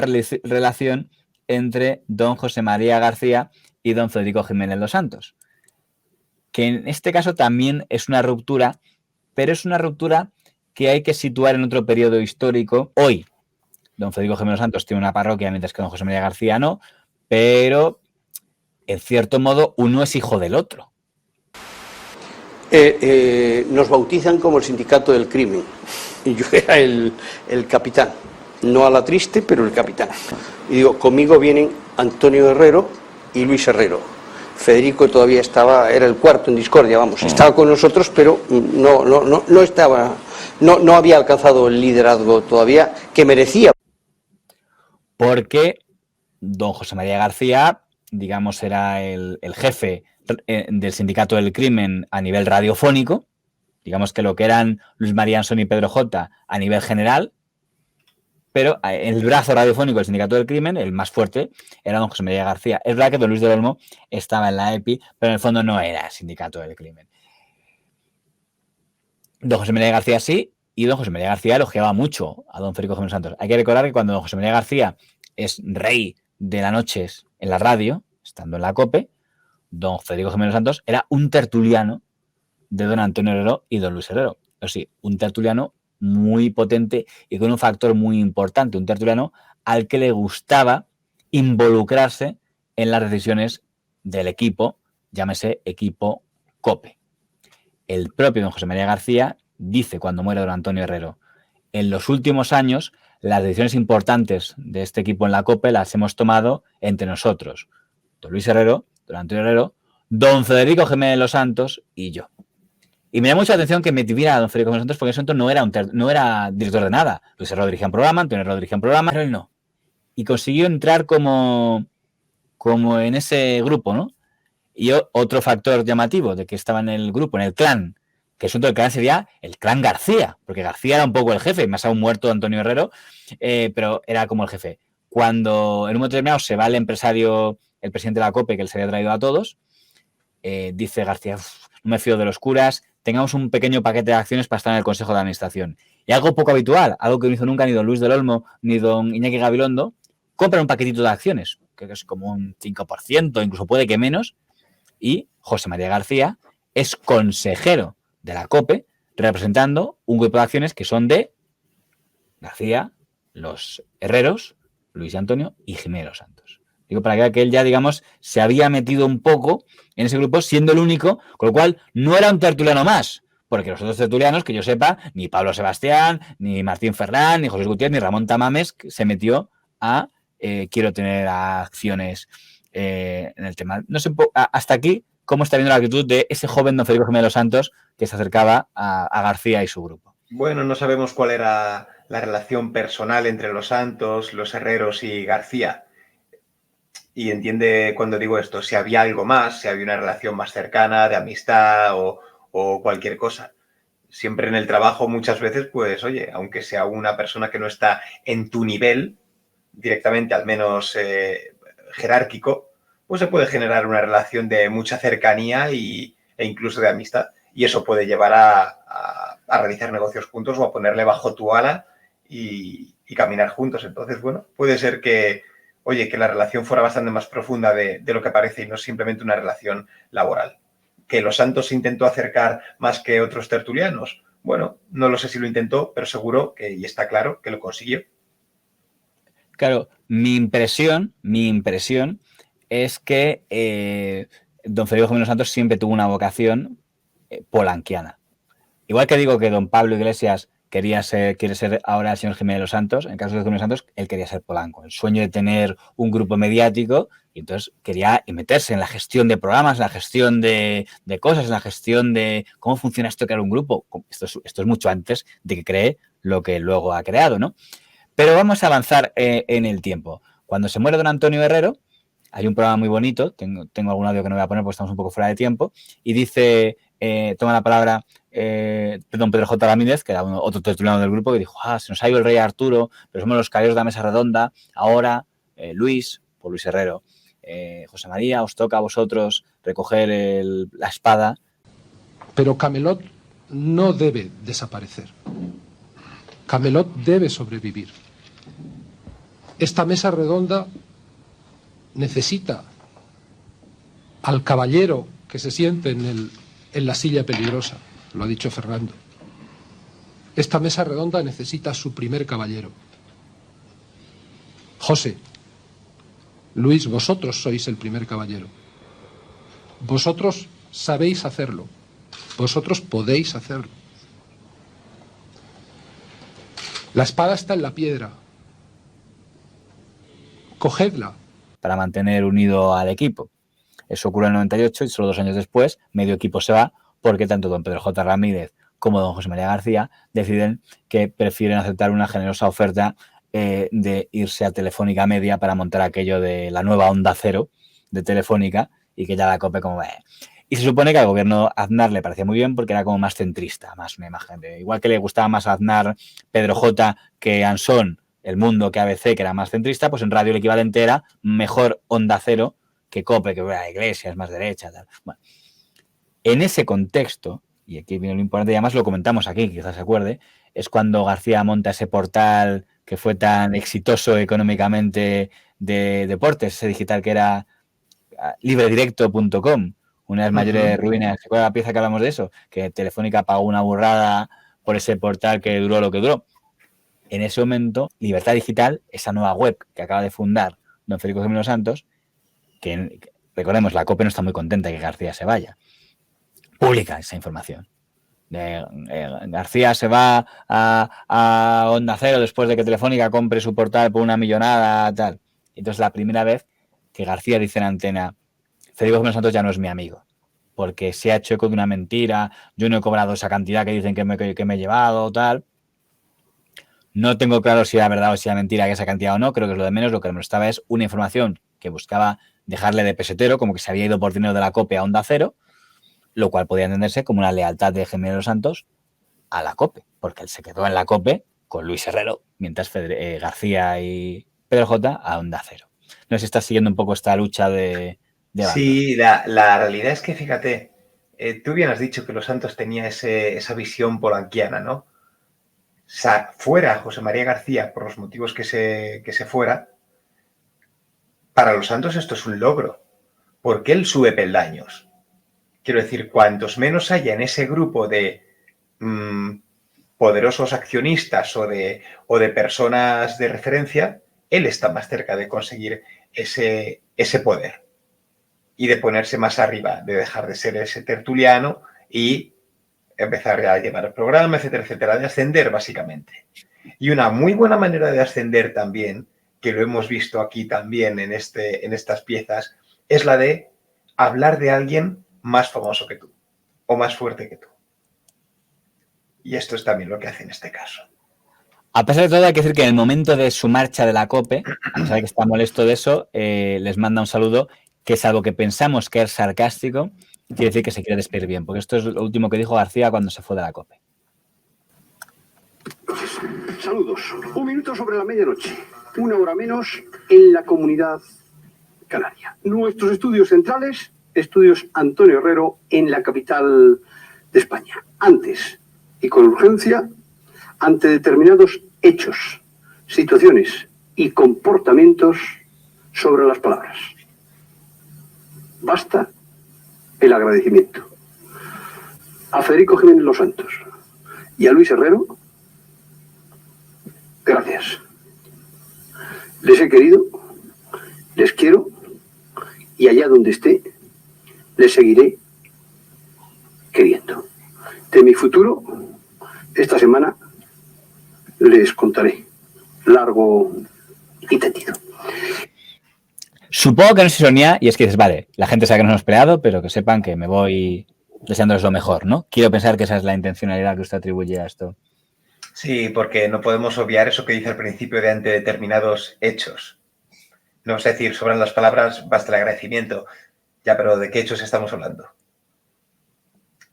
la relación entre don José María García y don Federico Jiménez Los Santos, que en este caso también es una ruptura, pero es una ruptura que hay que situar en otro periodo histórico. Hoy, don Federico Jiménez Los Santos tiene una parroquia, mientras que don José María García no, pero en cierto modo uno es hijo del otro. Nos bautizan como el sindicato del crimen, y yo era el capitán, no a la triste, pero el capitán. Y digo, conmigo vienen Antonio Herrero y Luis Herrero. Federico todavía era el cuarto en discordia, vamos, estaba con nosotros, pero no había alcanzado el liderazgo todavía que merecía. Porque don José María García, digamos, era el jefe del sindicato del crimen a nivel radiofónico, digamos que lo que eran Luis María Ansón y Pedro J a nivel general, pero el brazo radiofónico del sindicato del crimen, el más fuerte, era don José María García. Es verdad que don Luis del Olmo estaba en la EPI, pero en el fondo no era sindicato del crimen. Don José María García sí, y don José María García elogiaba mucho a don Federico Jiménez Santos. Hay que recordar que cuando don José María García es rey de las noches en la radio, estando en la COPE, don Federico Jiménez Santos era un tertuliano de don Antonio Herrero y don Luis Herrero. O sí, un tertuliano muy potente y con un factor muy importante, un tertuliano al que le gustaba involucrarse en las decisiones del equipo, llámese equipo COPE. El propio don José María García dice cuando muere don Antonio Herrero: en los últimos años las decisiones importantes de este equipo en la COPE las hemos tomado entre nosotros, don Luis Herrero, don Antonio Herrero, don Federico Jiménez Los Santos y yo. Y me da mucha atención que me tuviera a don Federico Jiménez Los Santos, porque en ese momento no era director de nada. Luis Herrero dirigía un programa, Antonio Herrero dirigía un programa, pero él no. Y consiguió entrar como en ese grupo, ¿no? Y otro factor llamativo de que estaba en el grupo, en el clan, que el asunto del clan sería el clan García, porque García era un poco el jefe, más aún muerto Antonio Herrero, pero era como el jefe. Cuando en un momento determinado se va el empresario, el presidente de la COPE, que les había traído a todos, dice García: no me fío de los curas, tengamos un pequeño paquete de acciones para estar en el Consejo de Administración. Y algo poco habitual, algo que no hizo nunca ni don Luis del Olmo ni don Iñaki Gabilondo, compran un paquetito de acciones, que es como un 5%, incluso puede que menos, y José María García es consejero de la COPE representando un grupo de acciones que son de García, los Herreros, Luis y Antonio y Jiménez Los Santos. Digo, para que él ya, digamos, se había metido un poco en ese grupo, siendo el único, con lo cual no era un tertuliano más, porque los otros tertulianos, que yo sepa, ni Pablo Sebastián, ni Martín Ferrán, ni José Gutiérrez, ni Ramón Tamames, se metió a quiero tener acciones en el tema. No sé, hasta aquí, cómo está viendo la actitud de ese joven don Federico Jiménez Los Santos que se acercaba a García y su grupo. Bueno, no sabemos cuál era la relación personal entre los Santos, los Herreros y García. Y entiende cuando digo esto, si había algo más, si había una relación más cercana, de amistad o cualquier cosa. Siempre en el trabajo muchas veces, pues, oye, aunque sea una persona que no está en tu nivel directamente, al menos jerárquico, pues se puede generar una relación de mucha cercanía e incluso de amistad. Y eso puede llevar a realizar negocios juntos o a ponerle bajo tu ala y caminar juntos. Entonces, bueno, puede ser que, oye, que la relación fuera bastante más profunda de lo que parece y no simplemente una relación laboral. ¿Que Los Santos se intentó acercar más que otros tertulianos? Bueno, no lo sé si lo intentó, pero seguro que, y está claro, que lo consiguió. Claro, mi impresión es que don Federico Jiménez Santos siempre tuvo una vocación polanquiana. Igual que digo que don Pablo Iglesias quiere ser ahora el señor Jiménez Los Santos, en el caso de Jiménez Santos, él quería ser polanco. El sueño de tener un grupo mediático, y entonces quería meterse en la gestión de programas, en la gestión de cosas, en la gestión de cómo funciona esto que era un grupo. Esto es mucho antes de que cree lo que luego ha creado, ¿no? Pero vamos a avanzar en el tiempo. Cuando se muere don Antonio Herrero, hay un programa muy bonito, tengo algún audio que no voy a poner porque estamos un poco fuera de tiempo, y dice, toma la palabra don Pedro J. Ramírez, que era otro tertuliano del grupo, que dijo: se nos ha ido el rey Arturo, pero somos los caballeros de la mesa redonda, ahora Luis Herrero, José María, os toca a vosotros recoger la espada. Pero Camelot no debe desaparecer. Camelot debe sobrevivir. Esta mesa redonda necesita al caballero que se siente en la silla peligrosa, lo ha dicho Fernando. Esta mesa redonda necesita a su primer caballero. José, Luis, vosotros sois el primer caballero. Vosotros sabéis hacerlo. Vosotros podéis hacerlo. La espada está en la piedra. Cogedla. Para mantener unido al equipo. Eso ocurre en el 98 y solo 2 años después medio equipo se va porque tanto don Pedro J. Ramírez como don José María García deciden que prefieren aceptar una generosa oferta de irse a Telefónica Media para montar aquello de la nueva Onda Cero de Telefónica y que ya la COPE como... Y se supone que al gobierno Aznar le parecía muy bien porque era como más centrista, más una imagen de... Igual que le gustaba más a Aznar Pedro J. que Ansón, El Mundo, que ABC, que era más centrista, pues en radio el equivalente era mejor Onda Cero que COPE, que la Iglesia es más derecha. Tal. Bueno, en ese contexto, y aquí viene lo importante, y además lo comentamos aquí, quizás se acuerde, es cuando García monta ese portal que fue tan exitoso económicamente de deportes, ese digital que era libredirecto.com, una de las mayores ruinas. ¿Se acuerda la pieza que hablamos de eso? Que Telefónica pagó una burrada por ese portal que duró lo que duró. En ese momento, Libertad Digital, esa nueva web que acaba de fundar don Federico Jiménez Los Santos, que recordemos, la COPE no está muy contenta de que García se vaya, publica esa información. García se va a Onda Cero después de que Telefónica compre su portal por una millonada, tal. Entonces, la primera vez que García dice en antena, Federico Jiménez Santos ya no es mi amigo, porque se ha hecho eco de una mentira, yo no he cobrado esa cantidad que dicen que me he llevado, tal. No tengo claro si era verdad o si era mentira que esa cantidad o no, creo que es lo de menos. Lo que me estaba es una información que buscaba dejarle de pesetero, como que se había ido por dinero de la COPE a Onda Cero, lo cual podía entenderse como una lealtad de Jiménez Los Santos a la COPE, porque él se quedó en la COPE con Luis Herrero, mientras García y Pedro J. a Onda Cero. No sé si estás siguiendo un poco esta lucha de sí, la realidad es que, fíjate, tú bien has dicho que Los Santos tenía esa visión polanquiana, ¿no? O sea, fuera José María García, por los motivos que se fuera, para Los Santos esto es un logro, porque él sube peldaños. Quiero decir, cuantos menos haya en ese grupo de poderosos accionistas o de personas de referencia, él está más cerca de conseguir ese poder y de ponerse más arriba, de dejar de ser ese tertuliano y empezar a llevar el programa, etcétera, etcétera, de ascender básicamente. Y una muy buena manera de ascender también, que lo hemos visto aquí también en estas piezas, es la de hablar de alguien más famoso que tú o más fuerte que tú. Y esto es también lo que hace en este caso. A pesar de todo, hay que decir que en el momento de su marcha de la COPE, a pesar de que está molesto de eso, les manda un saludo que, salvo que pensamos que es sarcástico, quiere decir que se quiere despedir bien, porque esto es lo último que dijo García cuando se fue de la COPE. Saludos. 1 minuto sobre la medianoche. 1 hora menos en la Comunidad Canaria. Nuestros estudios centrales, estudios Antonio Herrero en la capital de España. Antes y con urgencia, ante determinados hechos, situaciones y comportamientos sobre las palabras. Basta el agradecimiento. A Federico Jiménez Los Santos y a Luis Herrero, gracias. Les he querido, les quiero y allá donde esté, les seguiré queriendo. De mi futuro, esta semana les contaré largo y tendido. Supongo que no es ironía, y es que dices, vale, la gente sabe que nos hemos peleado, pero que sepan que me voy deseándoles lo mejor, ¿no? Quiero pensar que esa es la intencionalidad que usted atribuye a esto. Sí, porque no podemos obviar eso que dice al principio de ante determinados hechos. No es decir, sobran las palabras, basta el agradecimiento. Ya, pero ¿de qué hechos estamos hablando?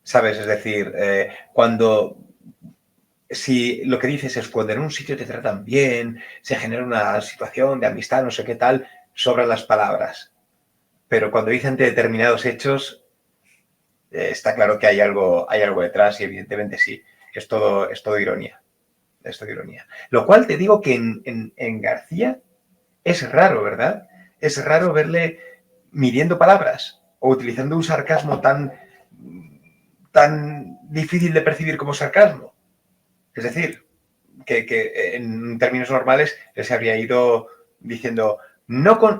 ¿Sabes? Es decir, si lo que dices es cuando en un sitio te tratan bien, se genera una situación de amistad, no sé qué tal, sobran las palabras. Pero cuando dicen de determinados hechos, está claro que hay algo detrás y evidentemente sí, es todo ironía. Es todo ironía. Lo cual te digo que en García Es raro, ¿verdad? Es raro verle midiendo palabras o utilizando un sarcasmo tan difícil de percibir como sarcasmo. Es decir, que en términos normales él se habría ido diciendo,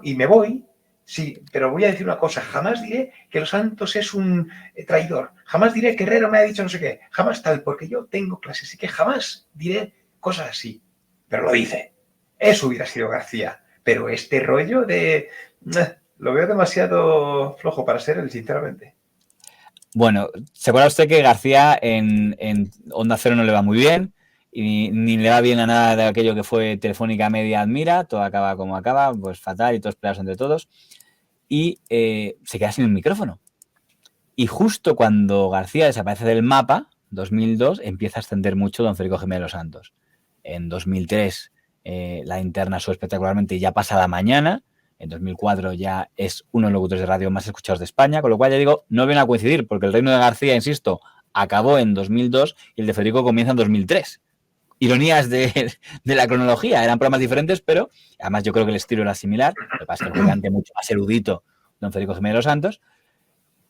y me voy, sí, pero voy a decir una cosa, jamás diré que Los Santos es un traidor, jamás diré que Herrero me ha dicho no sé qué, jamás tal, porque yo tengo clases, así que jamás diré cosas así. Pero lo dice. Eso hubiera sido García. Pero este rollo lo veo demasiado flojo para ser él, sinceramente. Bueno, ¿se acuerda usted que García en Onda Cero no le va muy bien? Y ni le va bien a nada de aquello que fue Telefónica Media Admira, todo acaba como acaba, pues fatal y todos peleados entre todos. Y se queda sin el micrófono. Y justo cuando García desaparece del mapa, 2002, empieza a ascender mucho don Federico Jiménez Los Santos. En 2003 la interna sube espectacularmente y ya pasada mañana. En 2004 ya es uno de los locutores de radio más escuchados de España, con lo cual ya digo, no viene a coincidir, porque el reino de García, insisto, acabó en 2002 y el de Federico comienza en 2003. Ironías de la cronología, eran programas diferentes, pero además yo creo que el estilo era similar, lo que pasa es que el gigante mucho más erudito, don Federico Jiménez Los Santos,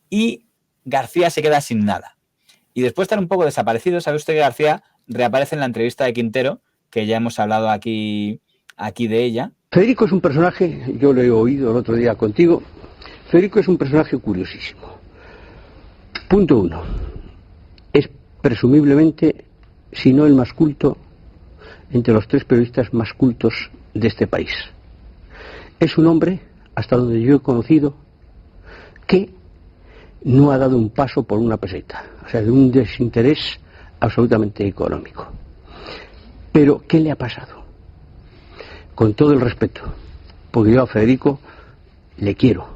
y García se queda sin nada. Y después de estar un poco desaparecido, sabe usted que García reaparece en la entrevista de Quintero, que ya hemos hablado aquí de ella. Federico es un personaje, yo lo he oído el otro día contigo, Federico es un personaje curiosísimo. Punto 1. Es presumiblemente, si no el más culto, entre los 3 periodistas más cultos de este país. Es un hombre, hasta donde yo he conocido, que no ha dado un paso por una peseta, o sea, de un desinterés absolutamente económico. Pero, ¿qué le ha pasado? Con todo el respeto, porque yo a Federico le quiero,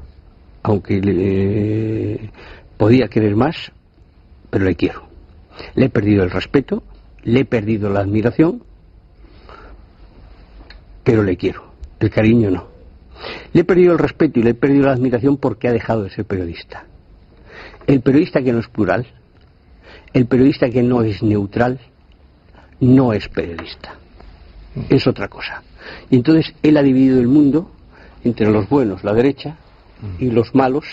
aunque podía querer más, pero le quiero. Le he perdido el respeto, le he perdido la admiración, pero le quiero, el cariño no. Le he perdido el respeto y le he perdido la admiración porque ha dejado de ser periodista. El periodista que no es plural, el periodista que no es neutral, no es periodista, es otra cosa. Y entonces él ha dividido el mundo entre los buenos, la derecha, y los malos,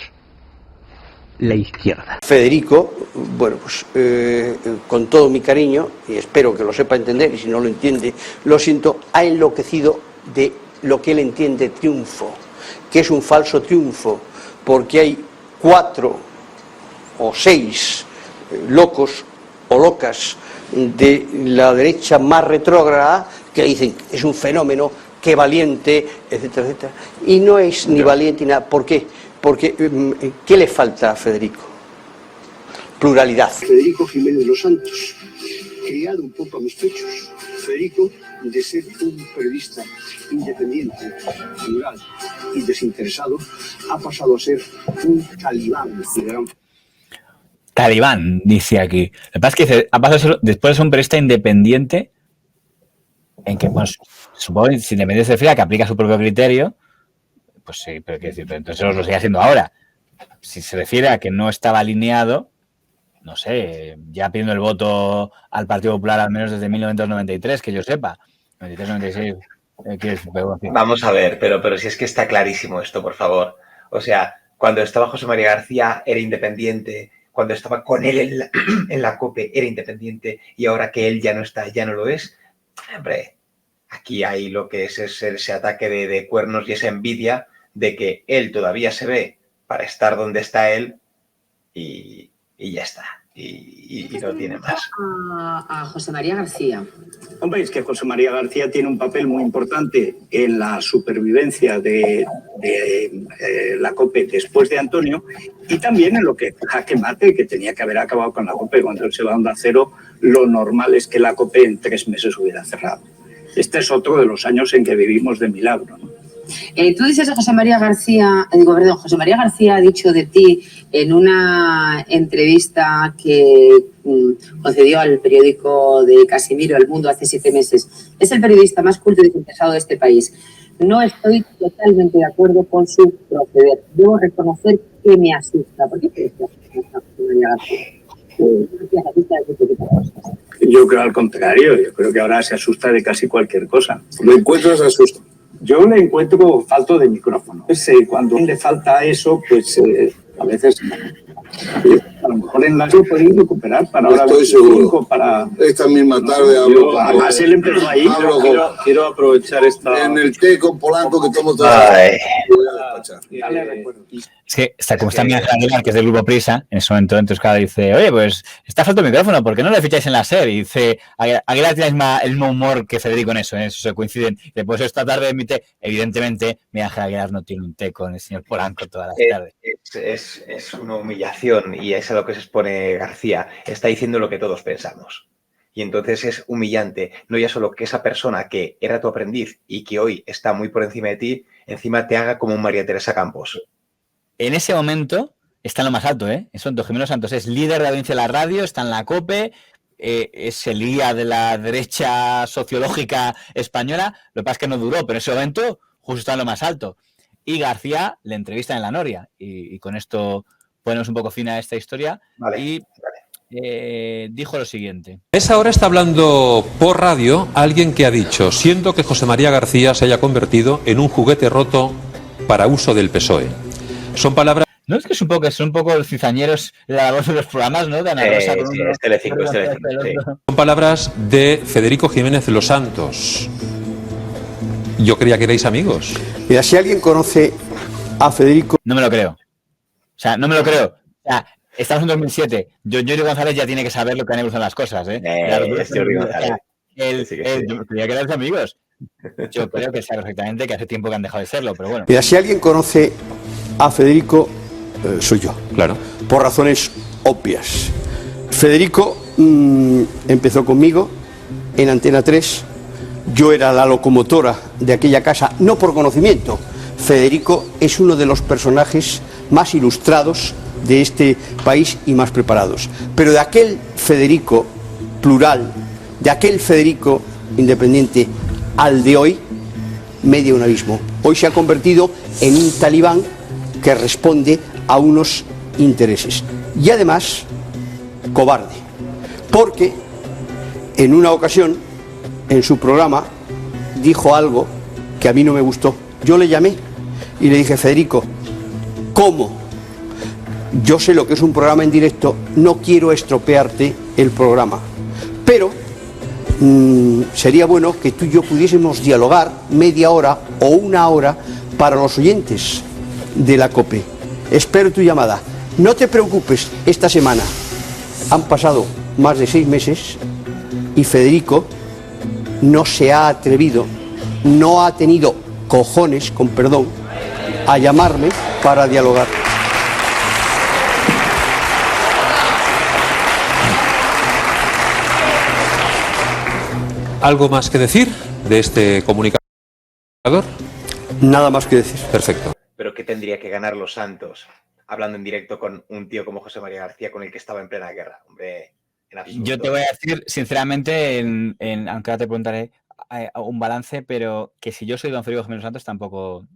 la izquierda. Federico, bueno, pues con todo mi cariño, y espero que lo sepa entender, y si no lo entiende, lo siento, ha enloquecido de lo que él entiende triunfo, que es un falso triunfo, porque hay 4 o 6 locos o locas de la derecha más retrógrada que dicen que es un fenómeno, qué valiente, etcétera, etcétera. Y no es ni valiente ni nada. ¿Por qué? Porque ¿qué le falta a Federico? Pluralidad. Federico Jiménez Los Santos, criado un poco a mis pechos. Federico, de ser un periodista independiente, plural y desinteresado, ha pasado a ser un talibán de gran... Talibán, dice aquí. Lo que pasa es que ha pasado a ser, después de ser un periodista independiente, en que, pues, supongo que si independiente se refiere a que aplica su propio criterio, pues sí, pero quiero decir, pero entonces lo sigue haciendo ahora. Si se refiere a que no estaba alineado, no sé, ya pidiendo el voto al Partido Popular al menos desde 1993, que yo sepa. 93, 96, Vamos a ver, pero si es que está clarísimo esto, por favor. O sea, cuando estaba José María García era independiente, cuando estaba con él en la COPE era independiente y ahora que él ya no está, ya no lo es. Hombre, aquí hay lo que es ese ataque de cuernos y esa envidia de que él todavía se ve para estar donde está él y ya está. Y no tiene más. A José María García. Hombre, es que José María García tiene un papel muy importante en la supervivencia de la COPE después de Antonio y también en lo que jaque mate, que tenía que haber acabado con la COPE. Cuando él se va a Onda Cero, lo normal es que la COPE en 3 meses hubiera cerrado. Este es otro de los años en que vivimos de milagro, ¿no? Tú dices de José María García, José María García ha dicho de ti en una entrevista que concedió al periódico de Casimiro, El Mundo, hace 7 meses. Es el periodista más culto y desinteresado de este país. No estoy totalmente de acuerdo con su proceder. Debo reconocer que me asusta. ¿Por qué crees que asusta José María García? Yo creo al contrario, yo creo que ahora se asusta de casi cualquier cosa. ¿Lo encuentras asusta? Yo le encuentro falto de micrófono. Cuando le falta eso, pues a veces a lo mejor en las lo pueden recuperar para ahora. Estoy seguro. Para esta misma tarde hablo. Además, él empezó ahí. Quiero aprovechar esta. En el té con Polanco que tomo todo. Dale recuerdo. Es que está como está Miguel Aguilar, que es del grupo Prisa, en ese momento, entonces cada dice, oye, pues está falto el micrófono, ¿por qué no le ficháis en la SER? Y dice, Aguilar tiene el mismo humor que Federico en eso se coinciden. Después esta tarde en mi té, evidentemente, Miguel Aguilar no tiene un té con el señor Polanco todas las tardes. Es una humillación y es a lo que se expone García. Está diciendo lo que todos pensamos. Y entonces es humillante, no ya solo que esa persona que era tu aprendiz y que hoy está muy por encima de ti, encima te haga como un María Teresa Campos. En ese momento está en lo más alto, ¿eh? Son Don Jimeno Santos, es líder de la audiencia de la radio, está en la COPE, es el guía de la derecha sociológica española. Lo que pasa es que no duró, pero en ese momento justo está en lo más alto. Y García le entrevista en La Noria. Y con esto ponemos un poco fin a esta historia. Vale, y dijo lo siguiente. A esa hora está hablando por radio alguien que ha dicho: siento que José María García se haya convertido en un juguete roto para uso del PSOE. Son palabras... No, es que son un poco los cizañeros la voz de los programas, ¿no? De Ana Rosa. Sí, es Telecinco, sí. Son palabras de Federico Jiménez Los Santos. Yo creía que erais amigos. Mira, si alguien conoce a Federico... No me lo creo. O sea, no me lo creo. O sea, estamos en 2007. Jordi González ya tiene que saber lo que han evolucionado las cosas, ¿eh? Jordi González. Yo creía que eran amigos. Yo creo que sabe perfectamente que hace tiempo que han dejado de serlo, pero bueno. Mira, si alguien conoce a Federico, soy yo. Claro. Por razones obvias. Federico empezó conmigo en Antena 3. Yo era la locomotora de aquella casa, no por conocimiento. Federico es uno de los personajes más ilustrados de este país y más preparados. Pero de aquel Federico plural, de aquel Federico independiente al de hoy, media un abismo. Hoy se ha convertido en un talibán que responde a unos intereses. Y además, cobarde. Porque en una ocasión, en su programa, dijo algo que a mí no me gustó. Yo le llamé y le dije: Federico, ¿cómo? Yo sé lo que es un programa en directo, no quiero estropearte el programa. Pero sería bueno que tú y yo pudiésemos dialogar media hora o una hora para los oyentes de la COPE. Espero tu llamada. No te preocupes, esta semana han pasado más de 6 meses y Federico no se ha atrevido, no ha tenido cojones, con perdón, a llamarme para dialogar. ¿Algo más que decir de este comunicador? Nada más que decir. Perfecto. Pero ¿qué tendría que ganar los Santos hablando en directo con un tío como José María García, con el que estaba en plena guerra? Hombre, en absoluto. Yo te voy a decir, sinceramente, aunque ahora te preguntaré un balance, pero que si yo soy don Federico Jiménez Santos tampoco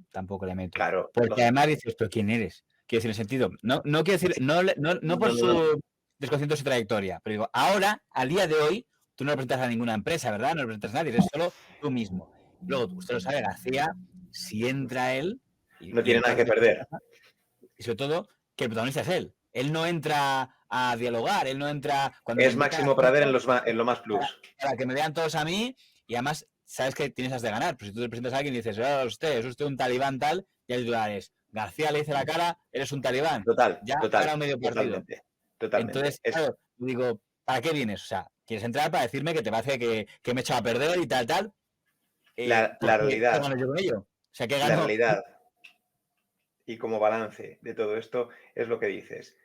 le meto. Claro. Porque además dices, ¿pero quién eres? Quiero decir, en sentido, no quiero decir, no por su desconocimiento de su trayectoria, pero digo, ahora, al día de hoy, tú no representas a ninguna empresa, ¿verdad? No representas a nadie, eres solo tú mismo. Luego, usted lo sabe, García, si entra él... No tiene nada que perder. Y sobre todo, que el protagonista es él. Él no entra a dialogar, él no entra... Es Máximo Prader en lo más plus. Para que me vean todos a mí, y además, sabes que tienes as de ganar. Pero si tú te presentas a alguien y dices, es usted un talibán tal, y el titular es, García le dice la cara, eres un talibán. Total, ya total. Medio partido. Totalmente. Entonces, claro, digo, ¿para qué vienes? O sea, ¿quieres entrar para decirme que te parece que me he echado a perder y tal? La realidad. ¿Qué gano yo con ello? O sea, ¿qué gano? La realidad. Y como balance de todo esto es lo que dices.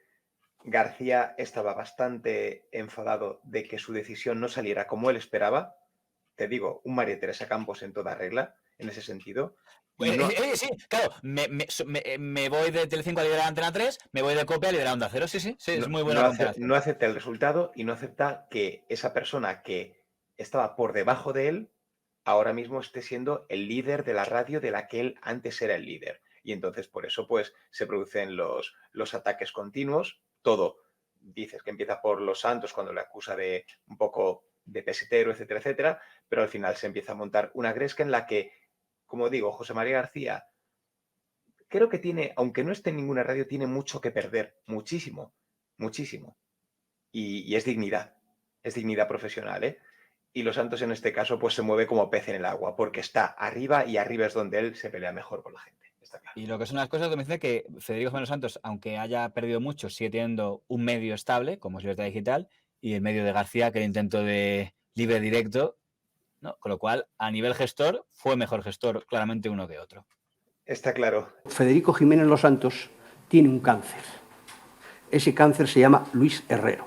García estaba bastante enfadado de que su decisión no saliera como él esperaba. Te digo, un María Teresa Campos en toda regla, en ese sentido. Sí, claro, me voy de Telecinco a liderar Antena 3, me voy de COPE a liderar Onda Cero, sí, es muy buena. No acepta el resultado y no acepta que esa persona que estaba por debajo de él ahora mismo esté siendo el líder de la radio de la que él antes era el líder. Y entonces por eso pues se producen los ataques continuos. Todo, dices que empieza por Los Santos cuando le acusa de un poco de pesetero, etcétera, etcétera, pero al final se empieza a montar una gresca en la que como digo, José María García, creo que tiene, aunque no esté en ninguna radio, tiene mucho que perder, muchísimo, muchísimo. Y es dignidad profesional, ¿eh? Y Los Santos en este caso pues se mueve como pez en el agua, porque está arriba y arriba es donde él se pelea mejor con la gente. Está claro. Y lo que son las cosas que me dice que Federico Jiménez Santos, aunque haya perdido mucho, sigue teniendo un medio estable, como es Libertad Digital, y el medio de García, que el intento de libre directo, ¿no? Con lo cual, a nivel gestor, fue mejor gestor claramente uno que otro. Está claro. Federico Jiménez Los Santos tiene un cáncer. Ese cáncer se llama Luis Herrero.